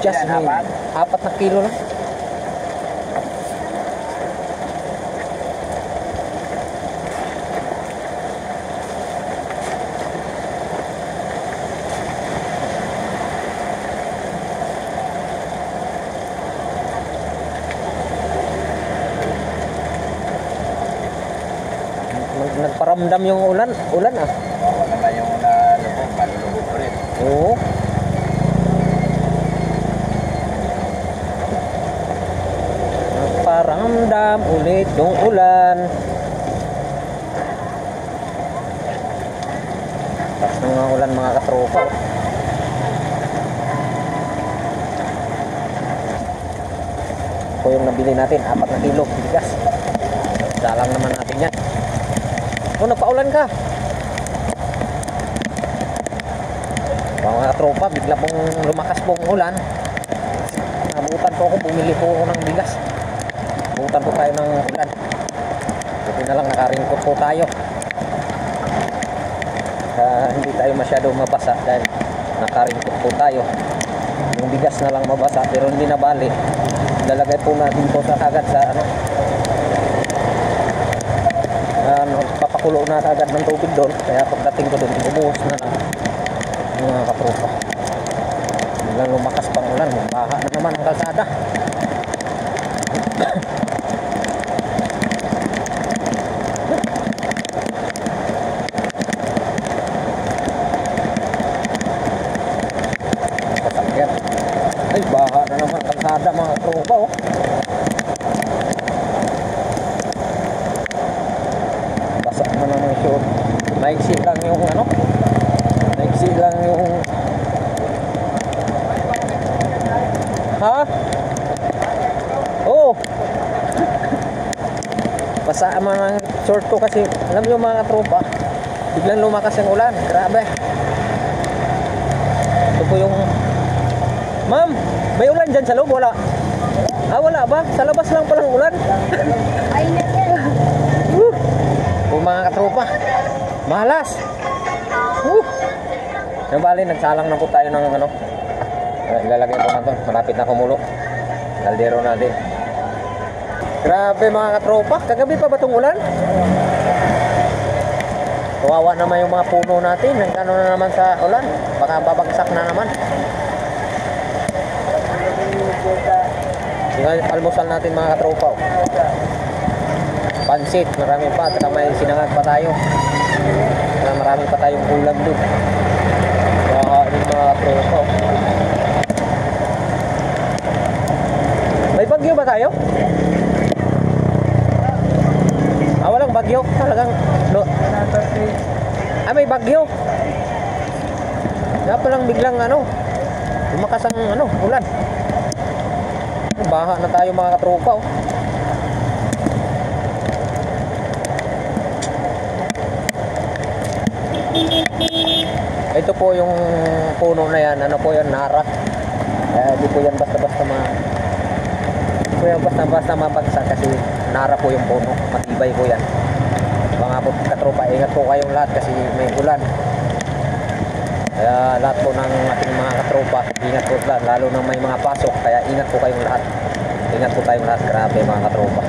Just may 4 na kilo lang. Nagparamdam yung ulan ah. Oo naman yung lubog, malulubog ulit. Oo. Nagparamdam ulit yung ulan. Tapos ng mga ulan mga katropa. Ito yung nabili natin, 4 na kilo bigas. Dalang naman natin yan. Oh, nagpaulan ka. Mga tropa, bigla pong lumakas pong ulan. Nabutan po ako, bumili po ako ng bigas. Nabutan po tayo ng ulan. Buti na lang nakaringkot po tayo. Hindi tayo masyado mabasa dahil nakaringkot po tayo. Yung bigas na lang mabasa pero hindi na bali. Lalagay po natin po sa kagad sa papakulo na agad ng tubig doon, kaya pagdating ko doon ibubuhos na lang mga katropa. Biglang lumakas pang ulan, baha na naman ang kalsada. Pasakyan. Ay, baha na naman ang kalsada mga katropa oh. Maiksi lang yung maiksi lang yung oh pasama ng short ko kasi alam nyo mga tropa biglang lumakas yung ulan, grabe. Ito po yung ma'am, may ulan dyan sa loob? Wala? Wala ba? Sa labas lang palang ulan. Ay na yan. Mga katropa malas. Nabali, nagsalang na po tayo ng ilalagay po natin, malapit na kumulo kaldero natin. Grabe mga katropa, kagabi pa ba itong ulan? Kawawa naman yung mga puno natin, nagkano na naman sa ulan, baka babagsak na naman. Almusal natin mga katropa. Pansit, marami pa, at may sinangag pa tayo. Marami pa tayong ulam doon. Kakain mga tropa. May bagyo ba tayo? Walang bagyo. Talagang may bagyo. Kaya palang biglang lumakas ang ulan. Baha na tayo mga katropa oh. Ito po yung puno na yan, ano po yan, nara. Di po yan basta-basta basta mabagsak kasi nara po yung puno, matibay po yan. Mga po katropa, ingat po kayong lahat kasi may ulan. Kaya lahat po ng ating mga katropa, ingat po lahat, lalo na may mga pasok, kaya ingat po kayong lahat. Ingat po tayong lahat, grabe mga katropa.